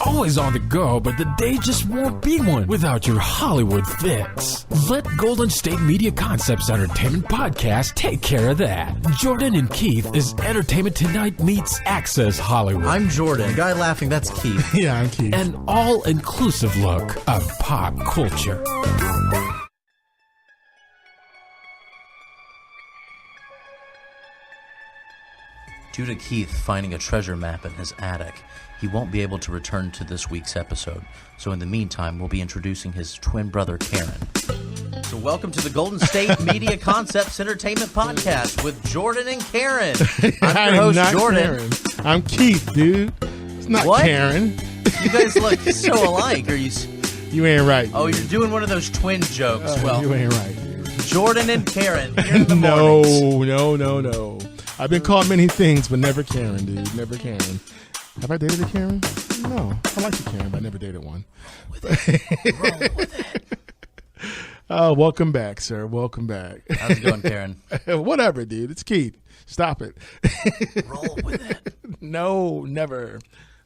always on the go, but the day just won't be one without your Hollywood fix. Let Golden State Media Concepts Entertainment Podcast take care of that. Jordan and Keith is Entertainment Tonight meets Access Hollywood. I'm Jordan. The guy laughing, that's Keith. Yeah, I'm Keith. An all-inclusive look of pop culture. Due to Keith finding a treasure map in his attic, he won't be able to return to this week's episode. So in the meantime, we'll be introducing his twin brother, Karen. So welcome to the Golden State Media Concepts Entertainment Podcast with Jordan and Karen. I'm your host, Jordan. Karen. I'm Keith, dude. It's not what? Karen. You guys look so alike. Are you? You ain't right. Oh, you're doing one of those twin jokes. Well, you ain't right. Jordan and Karen here in the mornings. No. I've been called many things, but never Karen, dude. Never Karen. Have I dated a Karen? No. I like a Karen, but I never dated one. Roll with it. Oh, welcome back, sir. Welcome back. How's it going, Karen? Whatever, dude. It's Keith. Stop it. Roll with it. No, never.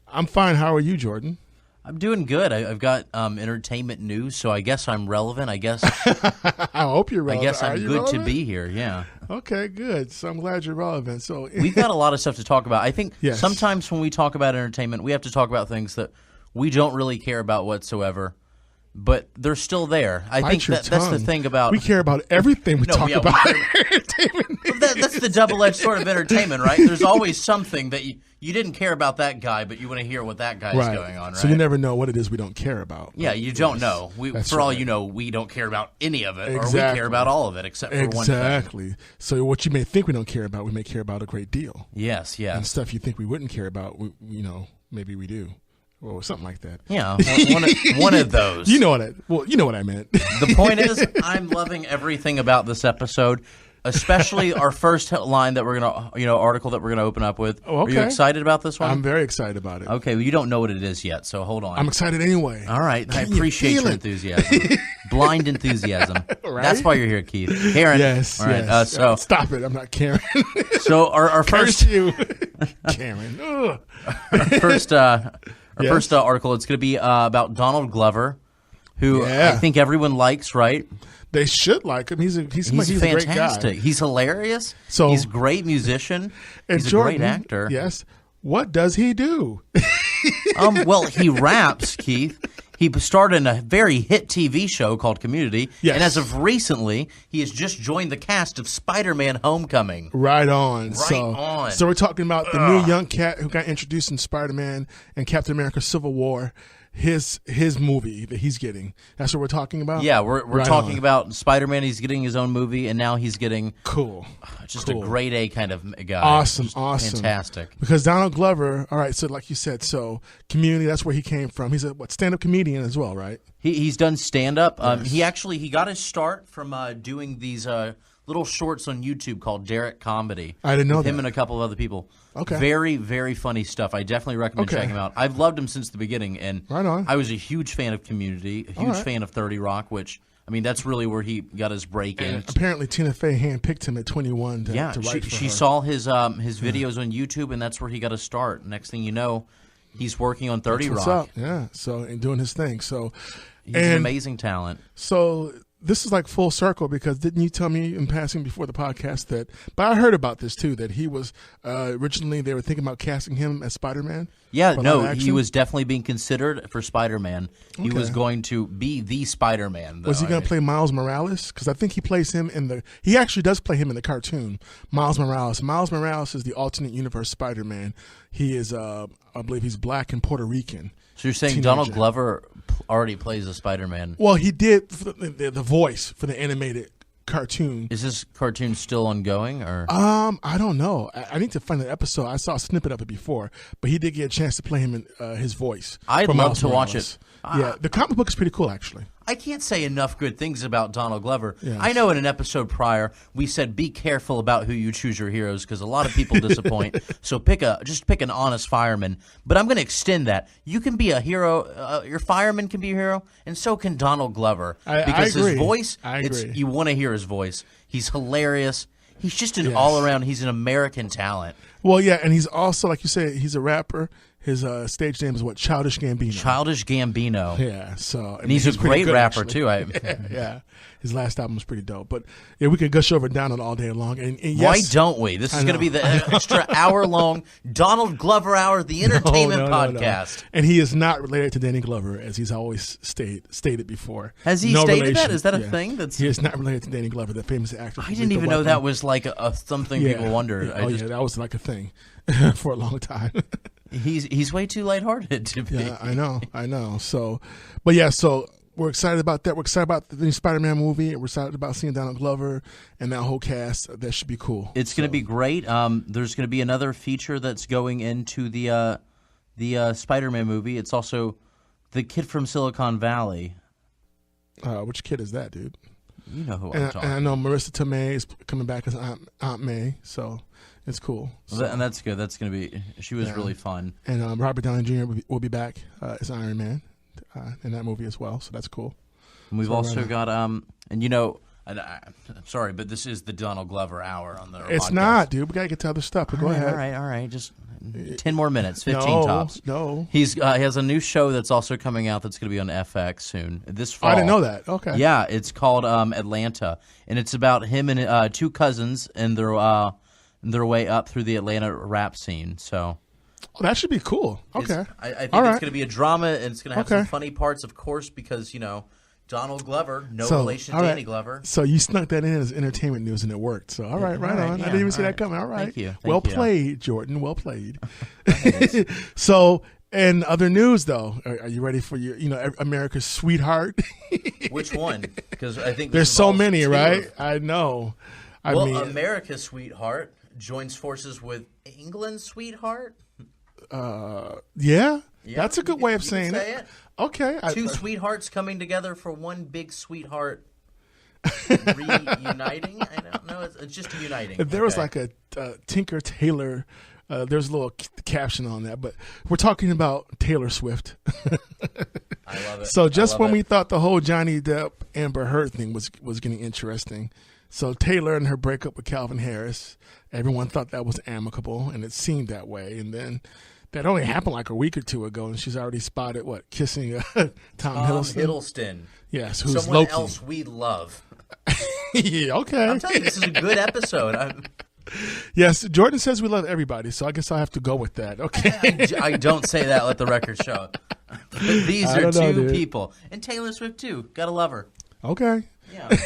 I'm fine. How are you, Jordan? I'm doing good. I've got entertainment news, so I guess I'm relevant. I guess I hope you're relevant. I guess I'm good relevant? to be here. Yeah. Okay, good. So I'm glad you're relevant. So we've got a lot of stuff to talk about. I think yes. Sometimes when we talk about entertainment, we have to talk about things that we don't really care about whatsoever, but they're still there. I think that's the thing about we care about everything we talk about. Entertainment. That's the double-edged sword of entertainment, right? There's always something that you didn't care about that guy, but you want to hear what that guy's going on, right? So you never know what it is we don't care about. Yeah, you don't know. For all you know, we don't care about any of it, or we care about all of it except for one thing. Exactly. So what you may think we don't care about, we may care about a great deal. Yes. And stuff you think we wouldn't care about, maybe we do. Or something like that. Yeah, one of those. You know what I meant. The point is, I'm loving everything about this episode, especially our first line that we're gonna, article that we're gonna open up with. Oh, okay. Are you excited about this one? I'm very excited about it. Okay, well, you don't know what it is yet, so hold on. I'm excited anyway. All right, I appreciate your enthusiasm. Blind enthusiasm. Right? That's why you're here, Keith. Karen. Yes. All right. Yes. So stop it. I'm not Karen. So our Curse first you, Karen. Our first article, it's going to be about Donald Glover, who I think everyone likes, right? They should like him. He's fantastic. A great guy. He's hilarious. So he's a great musician. He's Jordan, a great actor. Yes. What does he do? Well, he raps, Keith. He starred in a very hit TV show called Community, and as of recently, he has just joined the cast of Spider-Man: Homecoming. Right on. On. So we're talking about the new young cat who got introduced in Spider-Man and Captain America: Civil War. His movie that he's getting. That's what we're talking about? Yeah, we're talking about Spider-Man. He's getting his own movie, and now he's getting a grade A kind of guy. Awesome. Fantastic. Because Donald Glover, all right, so like you said, so Community, that's where he came from. He's a stand-up comedian as well, right? He's done stand-up. Yes. He got his start from doing these little shorts on YouTube called Derek Comedy. I didn't know that. Him and a couple of other people. Okay. Very, very funny stuff. I definitely recommend checking him out. I've loved him since the beginning, and right on. I was a huge fan of Community, a huge fan of 30 Rock, which, I mean, that's really where he got his break in. Apparently Tina Fey handpicked him at 21 to write for her. She saw his videos on YouTube, and that's where he got his start. Next thing you know, he's working on 30 Rock. Rock. Yeah, so and doing his thing. So he's an amazing talent. So this is like full circle because didn't you tell me in passing before the podcast that, but I heard about this too, that he was originally they were thinking about casting him as Spider-Man? Yeah, no, he was definitely being considered for Spider-Man. He was going to be the Spider-Man. Was he going to play Miles Morales? Because I think he plays him he actually does play him in the cartoon, Miles Morales. Miles Morales is the alternate universe Spider-Man. He is, I believe he's black and Puerto Rican. So you're saying Donald Glover already plays a Spider-Man? Well, he did for the voice for the animated cartoon. Is this cartoon still ongoing, or? I don't know. I need to find an episode. I saw a snippet of it before, but he did get a chance to play him in his voice. I'd love to watch it. Yeah, the comic book is pretty cool, actually. I can't say enough good things about Donald Glover. Yes. I know in an episode prior we said be careful about who you choose your heroes because a lot of people disappoint. So just pick an honest fireman. But I'm going to extend that. You can be a hero. Your fireman can be a hero, and so can Donald Glover. Because I agree. His voice, I agree. You want to hear his voice. He's hilarious. He's just an all-around. He's an American talent. Well, yeah, and he's also, like you said, he's a rapper. His stage name is what? Childish Gambino. Childish Gambino. Yeah. So and he's a great good, rapper actually. too. Yeah. His last album was pretty dope. But yeah, we could gush over down it all day long. And yes, why don't we? This is going to be the extra hour-long Donald Glover Hour, the entertainment podcast. No. And he is not related to Danny Glover, as he's always stated before. Has he stated that? Is that a thing? He is not related to Danny Glover, the famous actor. I didn't even know that was like something people wondered. Yeah, that was like a thing for a long time. He's way too lighthearted to be. Yeah, I know. So, but yeah, so we're excited about that. We're excited about the new Spider-Man movie. We're excited about seeing Donald Glover and that whole cast. That should be cool. It's going to be great. There's going to be another feature that's going into the Spider-Man movie. It's also the kid from Silicon Valley. Which kid is that, dude? You know who I'm talking about. And I know Marissa Tomei is coming back as Aunt May, so it's cool. So, and that's good. That's going to be – she was really fun. And Robert Downey Jr. will be back as Iron Man in that movie as well, so that's cool. And we've also got I'm sorry, but this is the Donald Glover Hour on the It's podcast. Not, dude. We got to get to other stuff, but go ahead. All right. Just 10 more minutes, 15 tops. No. He has a new show that's also coming out that's going to be on FX soon, this fall. I didn't know that. Okay. Yeah, it's called Atlanta, and it's about him and two cousins and their way up through the Atlanta rap scene, so... Oh, that should be cool. Okay. I think it's going to be a drama, and it's going to have some funny parts, of course, because, Donald Glover, relation to Danny Glover. So you snuck that in as entertainment news, and it worked. So, all right, right on. Yeah, I didn't even see that coming. All right. Thank you. Well played, Jordan. Well played. So, and other news, though. Are you ready for your, America's sweetheart? Which one? Because I think there's so many, right? I know. I mean, America's sweetheart joins forces with England's sweetheart. Yeah, that's a good way of saying it. Okay. Two sweethearts coming together for one big sweetheart reuniting? I don't know. It's just uniting. There was like a Tinker Tailor. There's a little caption on that, but we're talking about Taylor Swift. I love it. So just when we thought the whole Johnny Depp Amber Heard thing was getting interesting, so Taylor and her breakup with Calvin Harris, everyone thought that was amicable, and it seemed that way. And then that only happened like a week or two ago, and she's already spotted kissing Tom Hiddleston. Yes, who's someone Loki. else we love. Yeah, okay. I'm telling you, this is a good episode. Yes, Jordan says we love everybody, so I guess I'll have to go with that. Okay. I don't say that. Let the record show. But these are two people, and Taylor Swift too. Gotta love her. Okay. Yeah.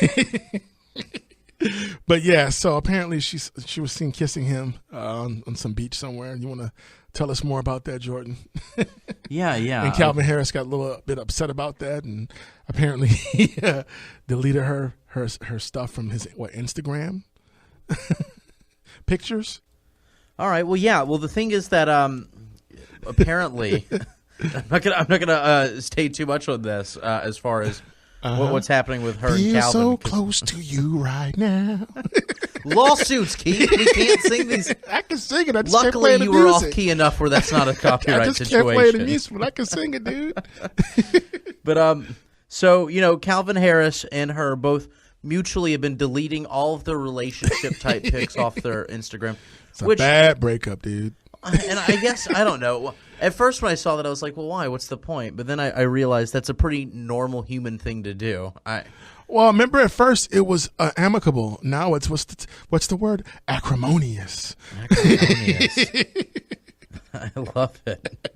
But yeah, so apparently she was seen kissing him on some beach somewhere. You want to tell us more about that, Jordan? Yeah. And Calvin Harris got a little bit upset about that, and apparently he deleted her stuff from his Instagram pictures. All right. Well, yeah. Well, the thing is that apparently I'm not gonna stay too much on this as far as. What's happening with her and Calvin? So close to you right now. Lawsuits, Keith. We can't sing these. I can sing it. I just Luckily, can't play the you were music. off key enough where that's not a copyright I just situation. can't play the music, but I can sing it, dude. But so Calvin Harris and her both mutually have been deleting all of their relationship type pics off their Instagram. It's a bad breakup, dude. And I guess I don't know. At first, when I saw that, I was like, "Well, why? What's the point?" But then I realized that's a pretty normal human thing to do. Well, remember at first it was amicable. Now it's what's the word? Acrimonious. Acrimonious. I love it.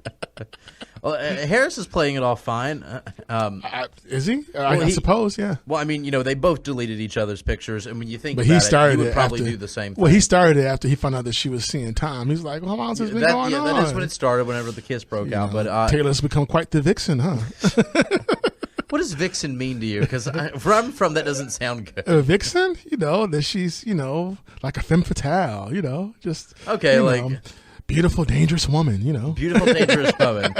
Well, Harris is playing it off fine. Is he? I suppose, yeah. Well, I mean, they both deleted each other's pictures, and when you think but about he started it, you would probably after, do the same thing. Well, he started it after he found out that she was seeing Tom. He's like, well, how long has this been going on? Yeah, that is when it started, whenever the kiss broke out. But Taylor's become quite the vixen, huh? What does vixen mean to you? Because where I'm from, that doesn't sound good. Vixen? That she's, like a femme fatale, just... Okay, beautiful, dangerous woman, Beautiful, dangerous woman.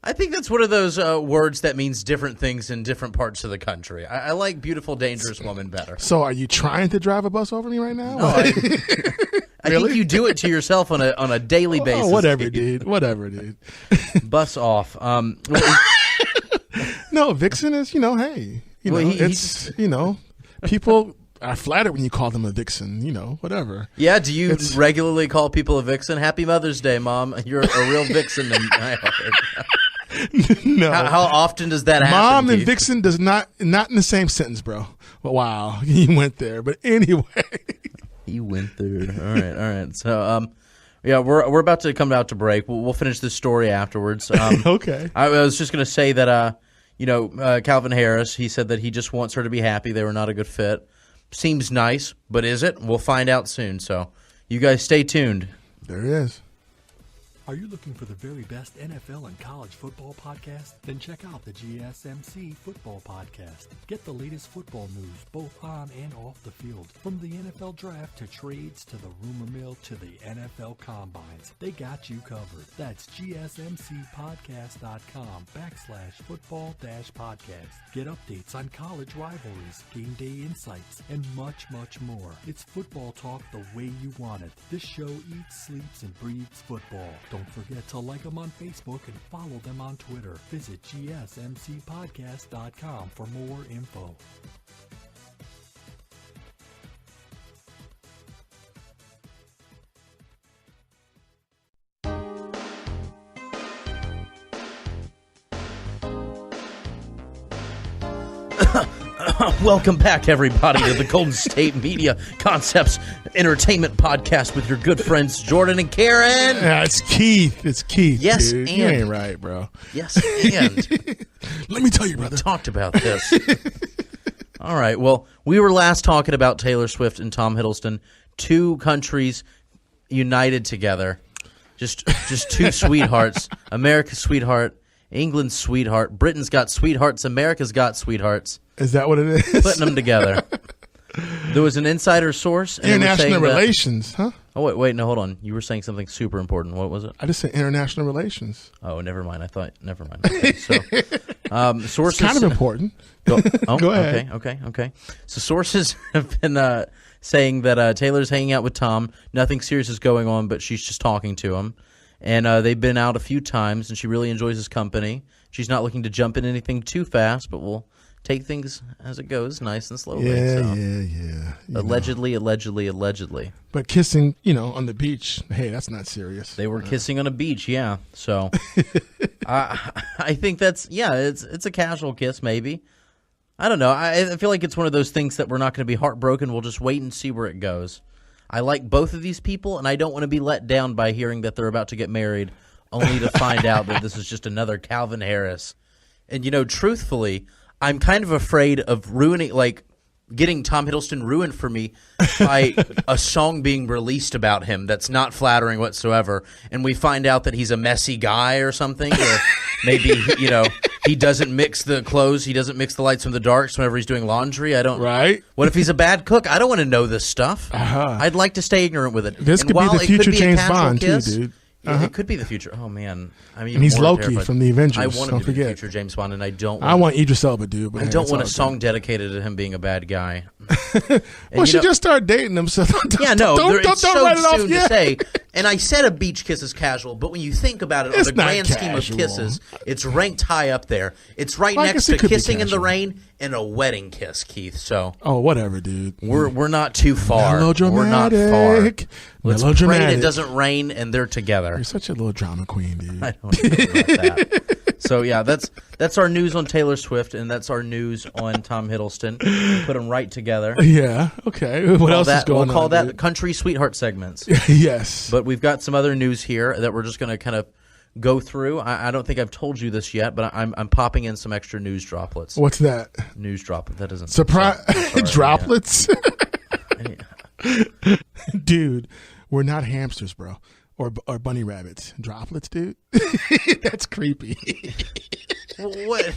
I think that's one of those words that means different things in different parts of the country. I like beautiful, dangerous woman better. So are you trying to drive a bus over me right now? No, I think you do it to yourself on a daily basis. Whatever, dude. Bus off. No, vixen is, hey. It's, people are flattered when you call them a vixen. Whatever. Yeah. Do you regularly call people a vixen? Happy Mother's Day, Mom. You're a real vixen in my heart. No. How often does that happen? Mom and Keith? vixen does not in the same sentence, bro. But wow, you went there. But anyway, he went there. All right. So, yeah, we're about to come out to break. We'll finish this story afterwards. Okay. I was just gonna say that Calvin Harris, he said that he just wants her to be happy. They were not a good fit. Seems nice, but is it? We'll find out soon. So, you guys stay tuned. There it is. Are you looking for the very best NFL and college football podcast? Then check out the GSMC Football Podcast. Get the latest football news both on and off the field. From the NFL Draft to trades to the rumor mill to the NFL Combines. They got you covered. That's GSMCpodcast.com/football-podcast. Get updates on college rivalries, game day insights, and much, much more. It's football talk the way you want it. This show eats, sleeps, and breathes football. Don't forget to like them on Facebook and follow them on Twitter. Visit GSMCpodcast.com for more info. Welcome back, everybody, to the Golden State Media Concepts Entertainment Podcast with your good friends Jordan and Karen. Yeah, it's Keith. Yes, dude. and You ain't right, bro. Yes, and let me tell you, brother. we talked about this. All right. Well, we were last talking about Taylor Swift and Tom Hiddleston, two countries united together, just two sweethearts. America's sweetheart, England's sweetheart. Britain's got sweethearts. America's got sweethearts. Is that what it is? Putting them together. There was an insider source. And International relations, huh? Oh, wait, no, hold on. You were saying something super important. What was it? I just said international relations. Oh, never mind. Never mind. Okay, so, sources. It's kind of important. Go ahead. Okay. So sources have been saying that Taylor's hanging out with Tom. Nothing serious is going on, but she's just talking to him. And they've been out a few times, and she really enjoys his company. She's not looking to jump in anything too fast, but we'll take things as it goes, nice and slowly. Yeah. Allegedly. But kissing, on the beach, hey, that's not serious. They were kissing on a beach, yeah. So I think it's a casual kiss, maybe. I don't know. I feel like it's one of those things that we're not going to be heartbroken. We'll just wait and see where it goes. I like both of these people, and I don't want to be let down by hearing that they're about to get married, only to find out that this is just another Calvin Harris. And, truthfully, I'm kind of afraid of getting Tom Hiddleston ruined for me by a song being released about him that's not flattering whatsoever, and we find out that he's a messy guy or something, or maybe, he doesn't mix the clothes, he doesn't mix the lights from the darks whenever he's doing laundry. Right? What if he's a bad cook? I don't want to know this stuff. Uh-huh. I'd like to stay ignorant with it. This and could be the future James Bond, too, dude. Yeah, it could be the future. Oh, man. And he's Loki from the Avengers. I want him don't to be the forget. future James Bond, and I don't I want Idris Elba, dude. But I don't want a song dedicated to him being a bad guy. Well, she just started dating him, so don't it's so write it off soon yet. to say. And I said a beach kiss is casual, but when you think about it on the grand scheme of kisses, it's ranked high up there. It's right next to kissing in the rain and a wedding kiss, Keith. So whatever, dude. We're not too far. Melodramatic. We're not far. Let's pray Melodramatic. it doesn't rain and they're together. You're such a little drama queen, dude. I don't know about that. So yeah, that's our news on Taylor Swift, and that's our news on Tom Hiddleston. We put them right together. Yeah. Okay. What else is going on? We'll call that dude? Country Sweetheart segments. Yes. But we've got some other news here that we're just going to kind of go through. I don't think I've told you this yet, but I'm popping in some extra news droplets. What's that? News droplet. That doesn't surprise droplets. Yeah. Dude, we're not hamsters, bro, or bunny rabbits. Droplets, dude. That's creepy. What?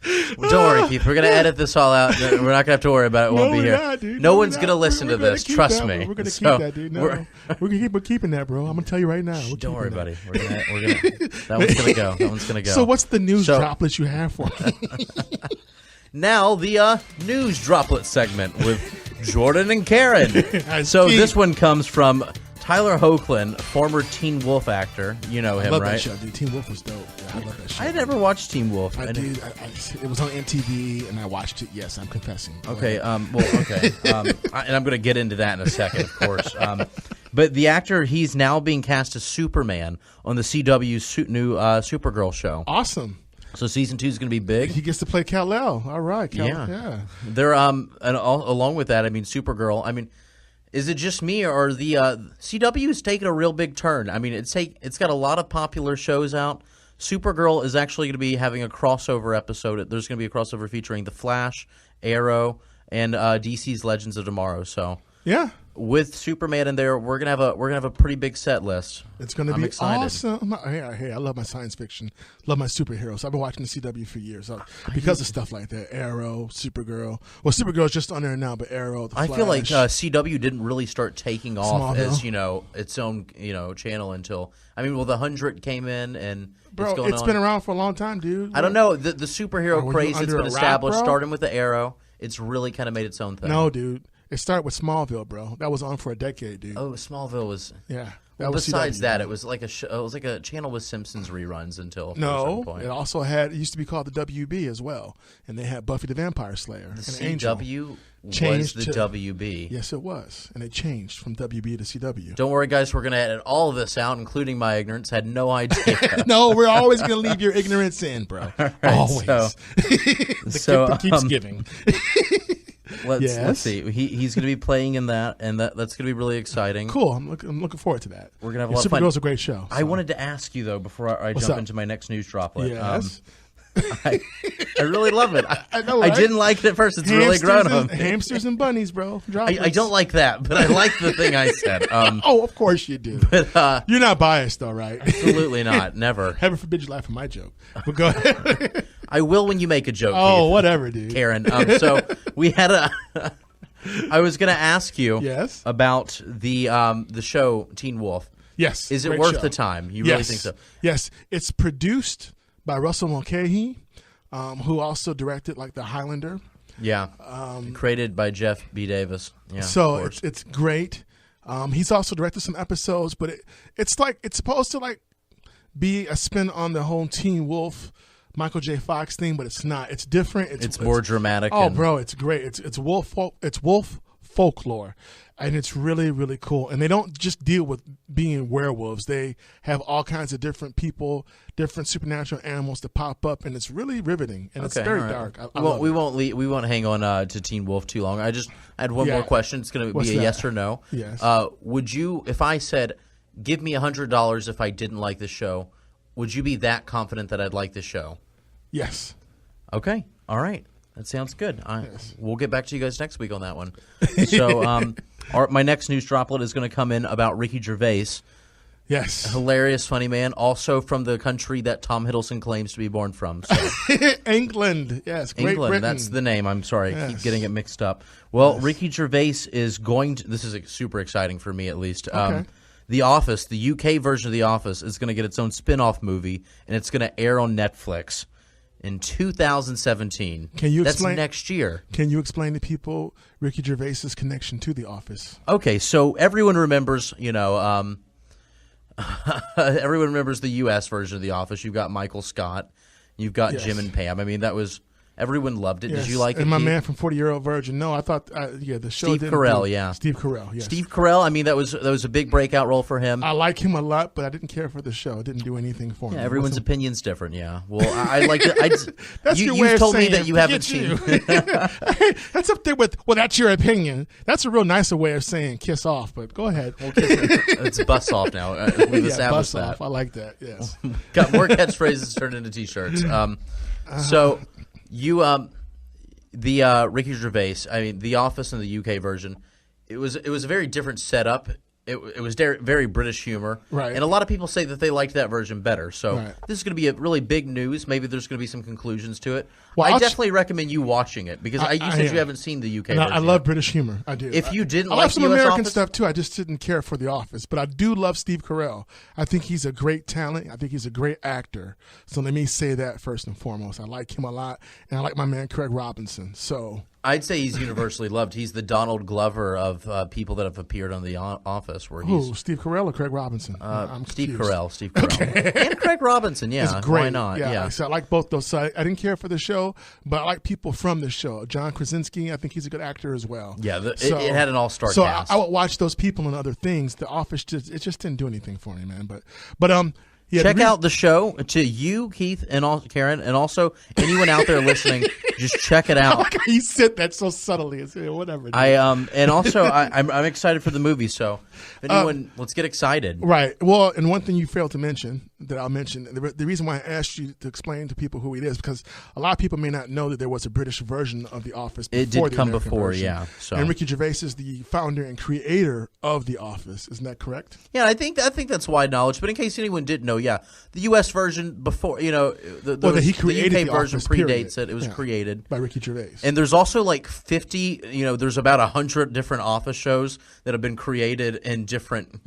Don't worry, Keith. We're going to edit this all out. We're not going to have to worry about it. It won't be here. Not, dude. No one's going to listen to this. Trust me. We're going to keep that, dude. No, we're going to keep keeping that, bro. I'm going to tell you right now. Don't worry, buddy. We're gonna that one's going to go. That one's going to go. So what's the news droplets you have for me? Now the news droplet segment with Jordan and Karen. So this one comes from Tyler Hoechlin, former Teen Wolf actor. You know him, I love right? that show, dude. Teen Wolf was dope. Yeah. I love that show. I had never watched Teen Wolf. I did. It was on MTV, and I watched it. Yes, I'm confessing. Okay. And I'm going to get into that in a second, of course. But the actor, he's now being cast as Superman on the CW's new Supergirl show. Awesome. So season 2 is going to be big. He gets to play Kal-El. All right. Yeah. They're and along with that, I mean, Supergirl. I mean, is it just me, or the CW is taking a real big turn? I mean, it's got a lot of popular shows out. Supergirl is actually going to be having a crossover episode. There's going to be a crossover featuring The Flash, Arrow, and DC's Legends of Tomorrow. So yeah. With Superman in there, we're gonna have a pretty big set list. It's gonna be excited. awesome. Hey, I love my science fiction, love my superheroes. I've been watching the CW for years because of stuff like that. Arrow, Supergirl. Well, Supergirl's just on there now, but Arrow, The Flash. I feel like CW didn't really start taking off Smallville. as its own channel until The 100 came in, and Bro, it's been around for a long time, dude. I don't know the superhero craze that's under been a rock, established, bro? starting with the Arrow. It's really kind of made its own thing. No, dude. It started with Smallville, bro. That was on for a decade, dude. Oh, Smallville was. Yeah. Besides CW, that, it was like a channel with Simpsons reruns until a certain point. It also it used to be called the WB as well, and they had Buffy the Vampire Slayer. The and Angel. CW Changed was the to- WB. Yes, it was, and it changed from WB to CW. Don't worry, guys. We're gonna edit all of this out, including my ignorance. Had no idea. No, we're always gonna leave your ignorance in, bro. Always. The gift that keeps giving. Let's see. He's going to be playing in that, and that's going to be really exciting. Cool. I'm looking forward to that. We're going to have a lot of fun. Supergirl's a great show. I wanted to ask you though before I jump into my next news droplet. Yes. I really love it. I know, right? I didn't like it at first. It's really grown on me. Hamsters and bunnies, bro. I don't like that, but I like the thing I said. Oh, of course you do. But you're not biased, though, right? Absolutely not. Never. Heaven forbid you laugh at my joke. But go ahead. I will when you make a joke. Oh, Keith. whatever, dude. Karen. So we had I was going to ask you about the show Teen Wolf. Yes. Is it great worth show. the time? You really think so? Yes. It's produced by Russell Mulcahy, who also directed like The Highlander. Yeah. Created by Jeff B. Davis. Yeah. So it's great. He's also directed some episodes, but it's supposed to like be a spin on the whole Teen Wolf Michael J. Fox thing, but it's not. It's different. It's more dramatic. Oh, bro, it's great. It's wolf folklore, and it's really, really cool. And they don't just deal with being werewolves. They have all kinds of different people, different supernatural animals that pop up, and it's really riveting. And it's very dark. We won't hang on to Teen Wolf too long. I had one more question. It's going to be a yes or no. Yes. Would you, if I said, give me $100 if I didn't like the show, would you be that confident that I'd like the show? Yes. Okay. All right. That sounds good. We'll get back to you guys next week on that one. So my next news droplet is going to come in about Ricky Gervais. Yes. Hilarious, funny man. Also from the country that Tom Hiddleston claims to be born from. So. England. Yes. Great England. Britain. That's the name. I'm sorry. I Yes. keep getting it mixed up. Well, Ricky Gervais is going to – this is super exciting for me at least. Okay. The Office, the UK version of The Office, is going to get its own spin-off movie, and it's going to air on Netflix in 2017. Can you That's explain next year. Can you explain to people Ricky Gervais's connection to The Office? Okay, so everyone remembers, everyone remembers the U.S. version of The Office. You've got Michael Scott. You've got Jim and Pam. I mean, everyone loved it. Yes. Did you like it? And my Keith? man from 40-Year-Old Virgin. No, I thought, the show Steve didn't Carell, do- yeah. Steve Carell, yes. Steve Carell, I mean, that was a big breakout role for him. I like him a lot, but I didn't care for the show. It didn't do anything for me. Yeah, everyone's It wasn't- opinion's different. Yeah. Well, I like it. That's your way you've of told me saying, that you haven't "Forget seen. you." That's up there with, well, that's your opinion. That's a real nicer way of saying kiss off, but go ahead. Well, it's bus off now. We've Yeah, established bust that. off. I like that, yes. Got more catchphrases turned into T-shirts. So you, the Ricky Gervais. I mean, The Office in the UK version. It was a very different setup. It was very British humor, Right. And a lot of people say that they liked that version better. So Right. this is going to be a really big news. Maybe there's going to be some conclusions to it. Well, I I'll definitely recommend you watching it because you said you haven't seen the UK And version. I love yet. British humor. I do. If you didn't I like love some US American Office- stuff too. I just didn't care for The Office, but I do love Steve Carell. I think he's a great talent. I think he's a great actor. So let me say that first and foremost. I like him a lot, and I like my man Craig Robinson. So I'd say he's universally loved. He's the Donald Glover of people that have appeared on The Office. Where he's Steve Carell or Craig Robinson? Steve Carell. Okay. And Craig Robinson, yeah. It's great. Why not? Yeah. So I like both those. So I didn't care for the show, but I like people from the show. John Krasinski, I think he's a good actor as well. Yeah, it had an all-star so cast. I would watch those people in other things. The Office just didn't do anything for me, man. But yeah, check out the show to you, Keith, and Karen, and also anyone out there listening. Just check it out. Like you said that so subtly. Whatever. Dude. And also I'm excited for the movie. So if anyone, let's get excited. Right. Well, and one thing you failed to mention that I'll mention, the reason why I asked you to explain to people who it is, because a lot of people may not know that there was a British version of The Office. It did come before, yeah. So. And Ricky Gervais is the founder and creator of The Office. Isn't that correct? Yeah, I think that's wide knowledge. But in case anyone didn't know, yeah, the U.S. version before, he created the UK version Office, predates it. It was created by Ricky Gervais. And there's also like 50. There's about 100 different Office shows that have been created in different,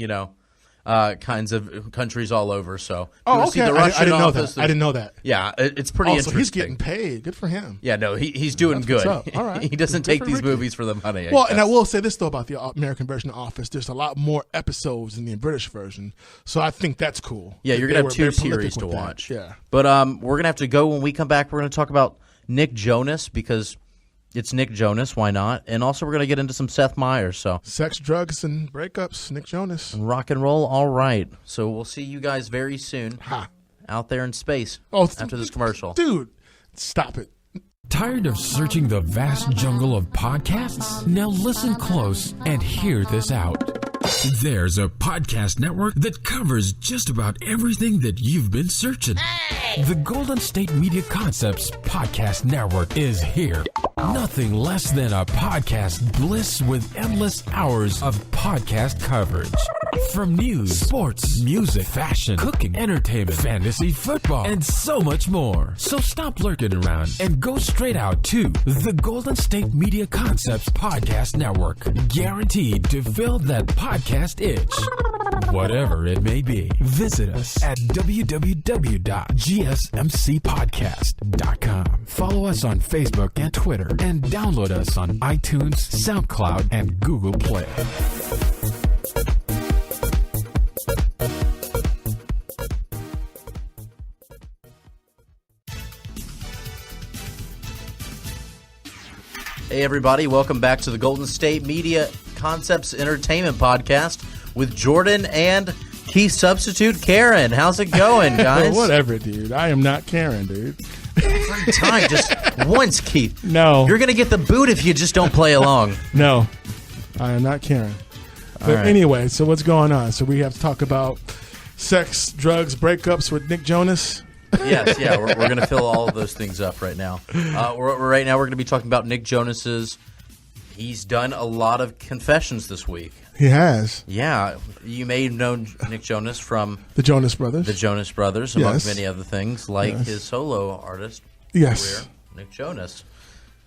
kinds of countries all over. So, okay. I didn't know that. I didn't know that. Yeah, it's pretty interesting. He's getting paid. Good for him. Yeah, no, he's doing good. All right. He doesn't take these movies for the money. Well, and I will say this though about the American version of Office: there's a lot more episodes in the British version, so I think that's cool. Yeah, you're gonna have 2 series to watch. Yeah, but we're gonna have to go when we come back. We're gonna talk about Nick Jonas because it's Nick Jonas. Why not? And also, we're gonna get into some Seth Meyers. So sex, drugs, and breakups. Nick Jonas. And rock and roll. All right. So we'll see you guys very soon out there in space after this commercial. Dude, stop it. Tired of searching the vast jungle of podcasts? Now listen close and hear this out. There's a podcast network that covers just about everything that you've been searching. Hey! The Golden State Media Concepts Podcast Network is here. Nothing less than a podcast bliss with endless hours of podcast coverage. From news, sports, music, fashion, cooking, entertainment, fantasy, football, and so much more. So stop lurking around and go straight out to the Golden State Media Concepts Podcast Network. Guaranteed to fill that podcast itch. Whatever it may be. Visit us at www.gsmcpodcast.com. Follow us on Facebook and Twitter, and download us on iTunes, SoundCloud, and Google Play. Hey everybody, welcome back to the Golden State Media Concepts Entertainment Podcast with Jordan and Keith Substitute Karen. How's it going, guys? Whatever, dude. I am not Karen, dude. Every time, just once, Keith. No. You're going to get the boot if you just don't play along. No, I am not Karen. But anyway, so what's going on? So we have to talk about sex, drugs, breakups with Nick Jonas. Yes, yeah, we're going to fill all of those things up right now. We're going to be talking about Nick Jonas's. He's done a lot of confessions this week. He has. Yeah, you may have known Nick Jonas from the Jonas Brothers. The Jonas Brothers, among many other things, like his solo artist career, Nick Jonas.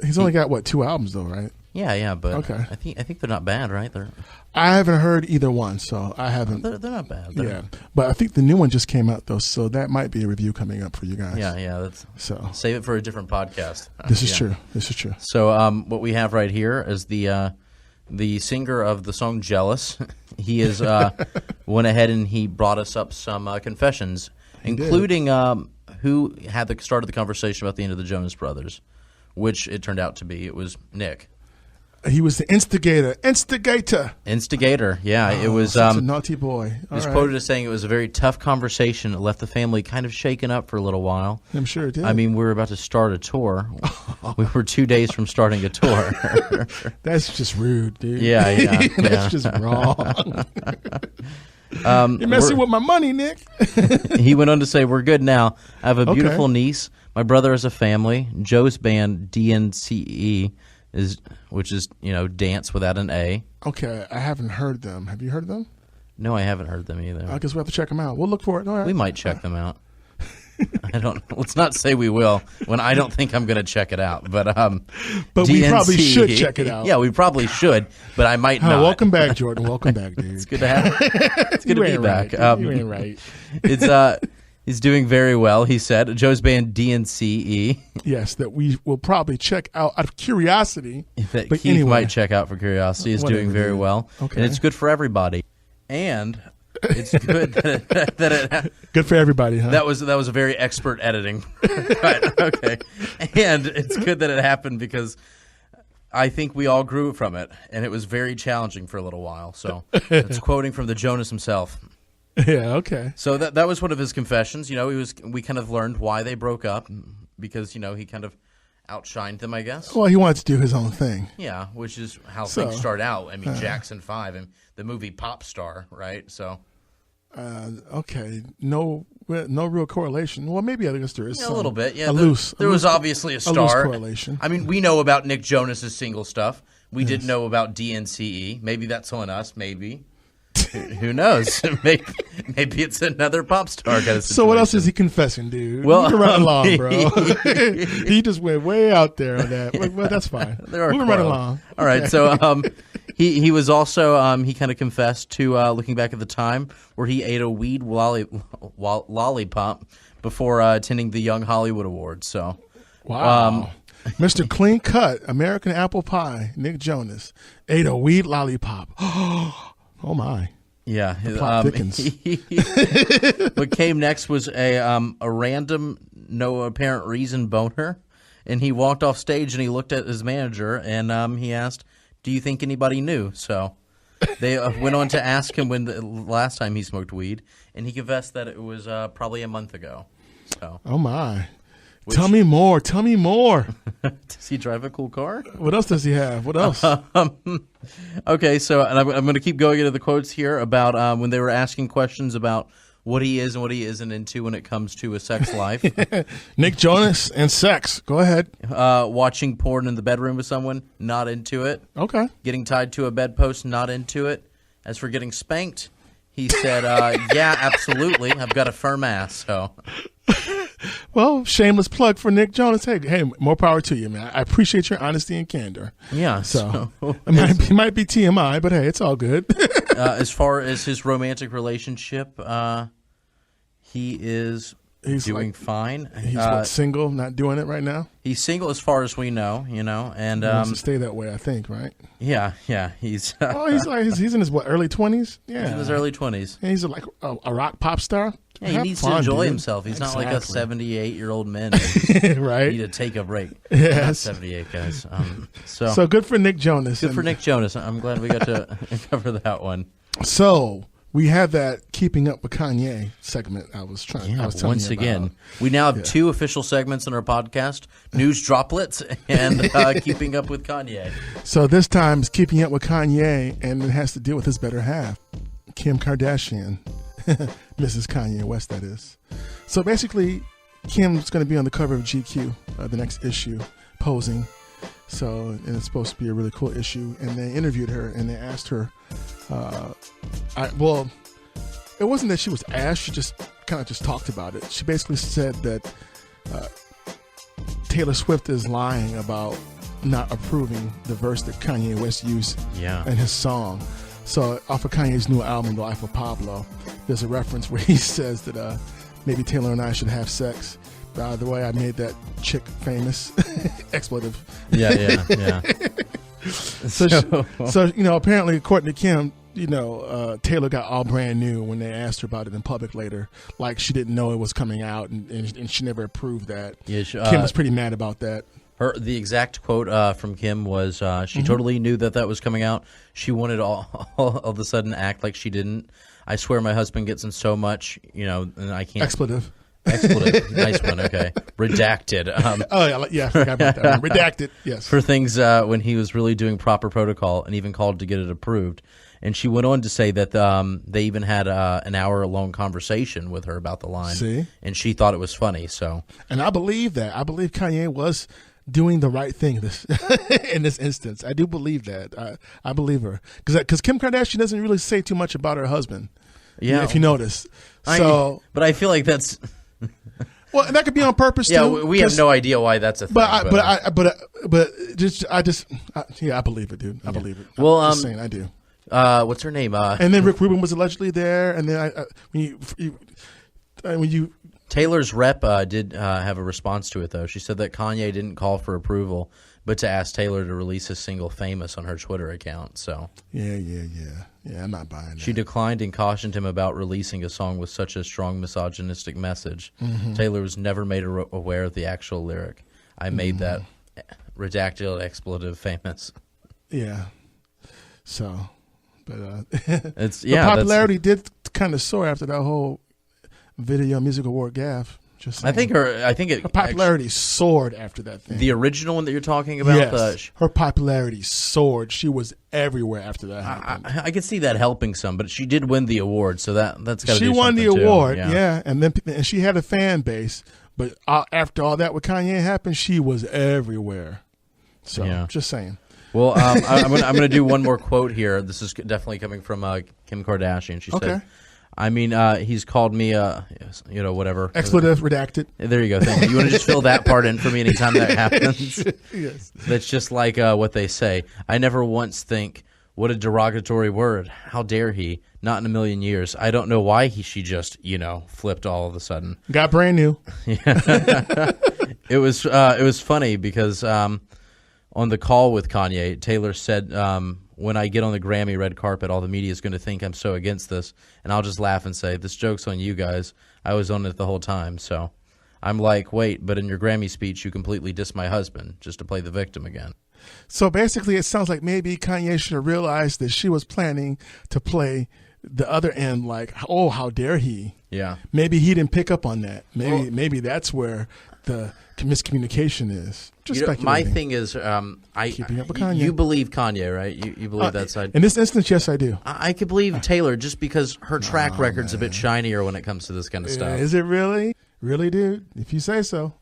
He's only got 2 albums though, right? Yeah, but I think they're not bad, right? I haven't heard either one, so I haven't. They're not bad. But I think the new one just came out though, so that might be a review coming up for you guys. Yeah. Save it for a different podcast. This is true. So what we have right here is the singer of the song "Jealous." He is went ahead and he brought us up some confessions, including who had the start of the conversation about the end of the Jonas Brothers, which it turned out to be it was Nick. He was the instigator. Yeah. It was such a naughty boy. He was quoted as saying it was a very tough conversation. It left the family kind of shaken up for a little while. I'm sure it did. I mean, we were about to start a tour. We were 2 days from starting a tour. That's just rude, dude. Yeah. That's just wrong. You're messing with my money, Nick. He went on to say, "We're good now. I have a beautiful niece. My brother has a family. Joe's band, DNCE, which is dance without an A." Okay, I haven't heard them. Have you heard them? No, I haven't heard them either. I guess we have to check them out. We'll look for it. All right. We might check them out. Let's not say we will when I don't think I'm going to check it out. But we probably should check it out. Yeah, we probably should, but I might not. Welcome back, Jordan. Welcome back, dude. It's good to have. It's good to be back. You ain't right. It's He's doing very well, he said. Joe's band DNCE. Yes, that we will probably check out of curiosity. That but Keith anyway, might check out for curiosity. Is doing very well. Okay. And it's good for everybody. And it's good that it good for everybody, huh? That was a very expert editing. Right, okay. And it's good that it happened because I think we all grew from it, and it was very challenging for a little while. So it's quoting from the Jonas himself. Yeah, okay. So that was one of his confessions. We kind of learned why they broke up because, he kind of outshined them, I guess. Well, he wanted to do his own thing. Yeah, which is how things start out. I mean, Jackson 5 and the movie Pop Star, right? So okay, no real correlation. Well, maybe I guess there is a little bit. Yeah, there was obviously a star. loose correlation. I mean, we know about Nick Jonas's single stuff. We didn't know about DNCE. Maybe that's on us. Maybe. Who knows? Maybe it's another pop star kind of situation. So what else is he confessing, dude? Well, moving right along, bro. He just went way out there on that. Well, that's fine. Moving right along. All right. So he was also he kind of confessed to looking back at the time where he ate a weed lollipop before attending the Young Hollywood Awards. So wow. Mr. Clean Cut, American Apple Pie, Nick Jonas, ate a weed lollipop. Oh my! Yeah, the plot thickens. What came next was a random, no apparent reason boner, and he walked off stage and he looked at his manager and he asked, "Do you think anybody knew?" So they went on to ask him when the last time he smoked weed, and he confessed that it was probably a month ago. So oh my! Tell me more. Tell me more. Does he drive a cool car? What else does he have? What else? Okay, so and I'm going to keep going into the quotes here about when they were asking questions about what he is and what he isn't into when it comes to a sex life. Nick Jonas and sex. Go ahead. Watching porn in the bedroom with someone, not into it. Okay. Getting tied to a bedpost, not into it. As for getting spanked, he said, yeah, absolutely. I've got a firm ass, so... Well, shameless plug for Nick Jonas. Hey, more power to you, man. I appreciate your honesty and candor. Yeah. So it might be TMI, but hey, it's all good. As far as his romantic relationship, he's doing fine. He's single, not doing it right now? He's single as far as we know, and he wants to stay that way, I think, right? Yeah. He's he's in his early 20s? Yeah. He's in his early 20s. And he's like a rock pop star? Yeah, he needs to enjoy himself. He's not like a 78-year-old man. Right. Need to take a break. Yes. Not 78, guys. So good for Nick Jonas. Good for Nick Jonas. I'm glad we got to cover that one. So we had that Keeping Up with Kanye segment I was telling you about. We now have two official segments in our podcast, News Droplets and Keeping Up with Kanye. So this time it's Keeping Up with Kanye, and it has to deal with his better half, Kim Kardashian. Mrs. Kanye West, that is. So basically, Kim's going to be on the cover of GQ, the next issue, posing. So, and it's supposed to be a really cool issue. And they interviewed her and they asked her, it wasn't that she was asked, she just kind of just talked about it. She basically said that Taylor Swift is lying about not approving the verse that Kanye West used in his song. So off of Kanye's new album, The Life of Pablo, there's a reference where he says that maybe Taylor and I should have sex. By the way, I made that chick famous. Expletive. Yeah. So apparently, according to Kim, Taylor got all brand new when they asked her about it in public later. Like she didn't know it was coming out, and she never approved that. Yeah, Kim was pretty mad about that. The exact quote from Kim was, she totally knew that was coming out. She wanted all of a sudden act like she didn't. I swear my husband gets in so much, and I can't. Expletive. Nice one. Okay. Redacted. I forgot about that one. Redacted, yes. For things when he was really doing proper protocol and even called to get it approved. And she went on to say that they even had an hour-long conversation with her about the line. See? And she thought it was funny. So. And I believe that. I believe Kanye was doing the right thing in this instance. I do believe that. I believe her. Because Kim Kardashian doesn't really say too much about her husband. Yeah. If you notice. But I feel like that's... Well, and that could be on purpose too. Yeah, we have no idea why that's a thing. I believe it, dude. I believe it. Well, I'm just saying, I do. What's her name? And then Rick Rubin was allegedly there, and then when you Taylor's rep did have a response to it, though. She said that Kanye didn't call for approval, but to ask Taylor to release his single Famous on her Twitter account. So Yeah, I'm not buying that. she declined and cautioned him about releasing a song with such a strong misogynistic message. Taylor was never made aware of the actual lyric. I made that redacted expletive famous. Yeah. So, but It's the popularity did kind of soar after that whole Video Music Award gaffe. Just saying. I think her popularity soared after that thing. The original one that you're talking about. Yes, her popularity soared. She was everywhere after that happened. I could see that helping some, but she did win the award, so that's got to. She do won the something, award, too. yeah, and she had a fan base. But after all that with Kanye happened, she was everywhere. So, just saying. Well, I'm going to do one more quote here. This is definitely coming from Kim Kardashian. She said, I mean, he's called me, whatever. Expletive redacted. There you go. Thank you. You want to just fill that part in for me anytime that happens? Yes. That's just like what they say. I never once think, what a derogatory word. How dare he? Not in a million years. I don't know why she just, flipped all of a sudden. Got brand new. It was funny because on the call with Kanye, Taylor said, when I get on the Grammy red carpet, all the media is going to think I'm so against this. And I'll just laugh and say, this joke's on you guys. I was on it the whole time. So I'm like, wait, but in your Grammy speech, you completely diss my husband just to play the victim again. So basically, it sounds like maybe Kanye should have realized that she was planning to play the other end, like, oh, how dare he? Yeah. Maybe he didn't pick up on that. Maybe that's where the miscommunication is. Just speculating. My thing is, Keeping up with Kanye. You believe Kanye, right? You believe that side. In this instance, yes, I do. I could believe Taylor just because her track record's a bit shinier when it comes to this kind of stuff. Is it really? Really, dude? If you say so.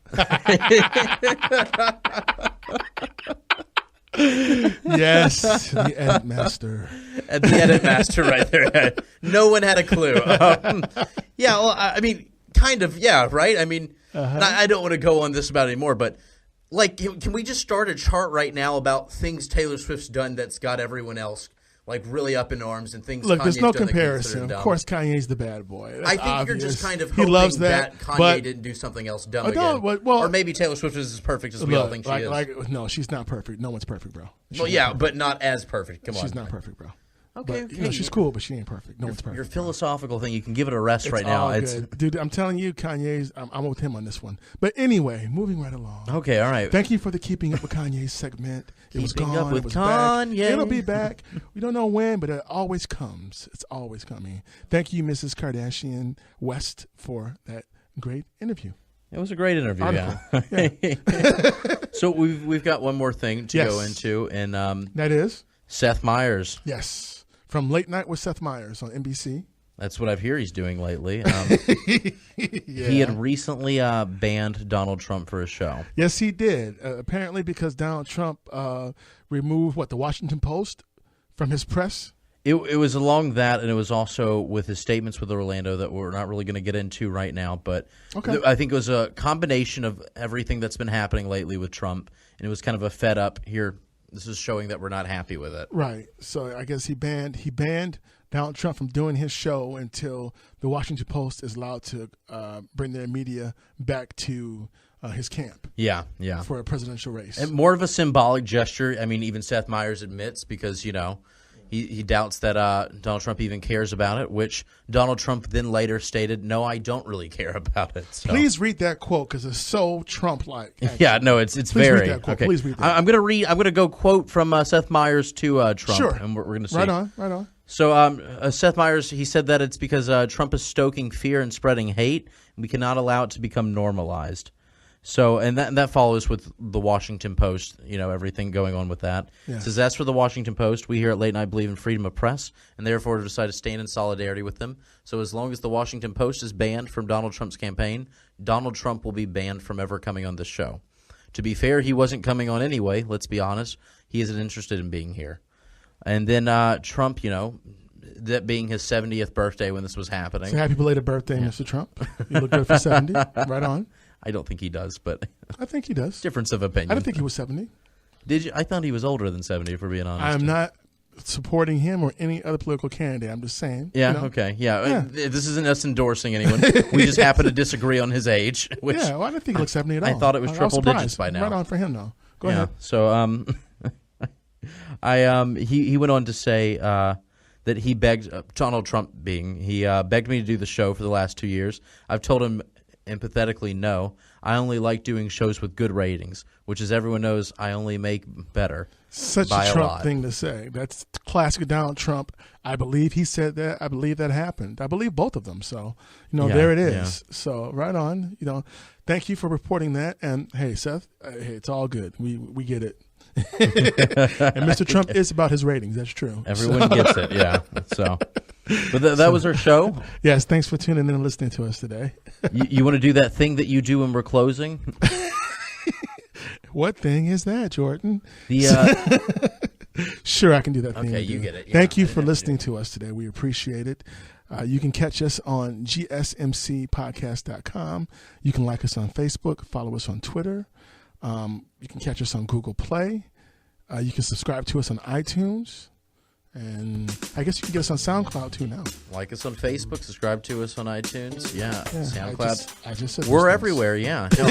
Yes, the edit master. The edit master right there. No one had a clue. Yeah, well, I mean, kind of, yeah, right? I mean, I don't want to go on this about it anymore, but like, can we just start a chart right now about things Taylor Swift's done that's got everyone else like really up in arms and things? Look, Kanye's there's no done comparison. That Of course, Kanye's the bad boy. That's I think obvious. you're just kind of he hoping loves that Kanye but, didn't do something else dumb no, again. well, or maybe Taylor Swift is as perfect as we all think she is. No, she's not perfect. No one's perfect, bro. Well, yeah, but not as perfect. Come on. She's not perfect, bro. Okay, But, she's cool, but she ain't perfect. No one's perfect. Your philosophical thing, you can give it a rest It's right now. all good. Dude, I'm telling you, Kanye's, I'm with him on this one. But anyway, moving right along. Okay, all right. Thank you for the Keeping Up with Kanye segment. It was Keeping gone. Up with it was Kanye. back. It'll be back. We don't know when, but it always comes. It's always coming. Thank you, Mrs. Kardashian West, for that great interview. It was a great interview, yeah. So we've got one more thing to go into, and that is Seth Meyers. Yes. From Late Night with Seth Meyers on NBC. That's what I've heard he's doing lately. He had recently banned Donald Trump for his show. Yes, he did. Apparently because Donald Trump removed, the Washington Post from his press? It was along that, and it was also with his statements with Orlando that we're not really going to get into right now. But I think it was a combination of everything that's been happening lately with Trump, and it was kind of a fed up here. This is showing that we're not happy with it. Right. So I guess he banned Donald Trump from doing his show until the Washington Post is allowed to bring their media back to his camp. Yeah. For a presidential race. And more of a symbolic gesture. I mean, even Seth Meyers admits because, he doubts that Donald Trump even cares about it, which Donald Trump then later stated, no, I don't really care about it. So. Please read that quote because it's so Trump-like. Actually. Yeah, no, it's Please very read that quote. okay. Please read that. I'm gonna go quote from Seth Meyers to Trump, sure. and we're gonna see. Right on. So Seth Meyers, he said that it's because Trump is stoking fear and spreading hate, and we cannot allow it to become normalized. So, and that follows with the Washington Post, everything going on with that. Yeah. It says, as for the Washington Post, we here at Late Night believe in freedom of press and therefore decide to stand in solidarity with them. So as long as the Washington Post is banned from Donald Trump's campaign, Donald Trump will be banned from ever coming on this show. To be fair, he wasn't coming on anyway, let's be honest. He isn't interested in being here. And then Trump, that being his 70th birthday when this was happening. So happy belated birthday, Mr. Trump. You look good for 70. Right on. I don't think he does, but I think he does. Difference of opinion. I didn't think he was 70. Did you? I thought he was older than 70, if we're being honest. I'm not supporting him or any other political candidate. I'm just saying. Yeah, you know? okay. Yeah. This isn't us endorsing anyone. We just happen to disagree on his age. Which Well, I didn't think it looks 70 at all. I thought it was triple surprised. digits by now. Right on for him, though. Go ahead. So he went on to say that he begged Donald Trump begged me to do the show for the last 2 years. I've told him empathetically no. I only like doing shows with good ratings, which, as everyone knows, I only make better. Such by a Trump lot. thing to say. That's classic Donald Trump. I believe he said that. I believe that happened. I believe both of them. So, there it is. Yeah. So, right on. Thank you for reporting that. And, hey, Seth, hey, it's all good. We get it. And Mr. Trump is about his ratings. That's true. Everyone gets it, yeah. So, but that was our show. Yes, thanks for tuning in and listening to us today. You want to do that thing that you do when we're closing? What thing is that, Jordan? The Sure, I can do that thing. Okay, you get it. Yeah, Thank you for listening to us today. We appreciate it. You can catch us on GSMCpodcast.com. You can like us on Facebook, follow us on Twitter. You can catch us on Google Play. You can subscribe to us on iTunes. And I guess you can get us on SoundCloud too now. like us on Facebook, subscribe to us on iTunes. Yeah, SoundCloud. I just said We're those everywhere, yeah. No,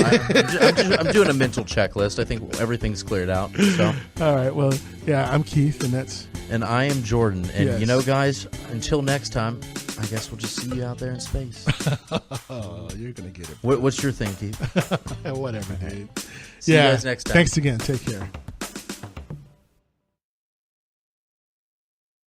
I'm doing a mental checklist. I think everything's cleared out. So. things. All right, well, yeah, I'm Keith, and that's... And I am Jordan. And Yes. guys, until next time, I guess we'll just see you out there in space. Oh, you're going to get it. What's your thing, Keith? Whatever, dude. See you guys next time. Thanks again. Take care.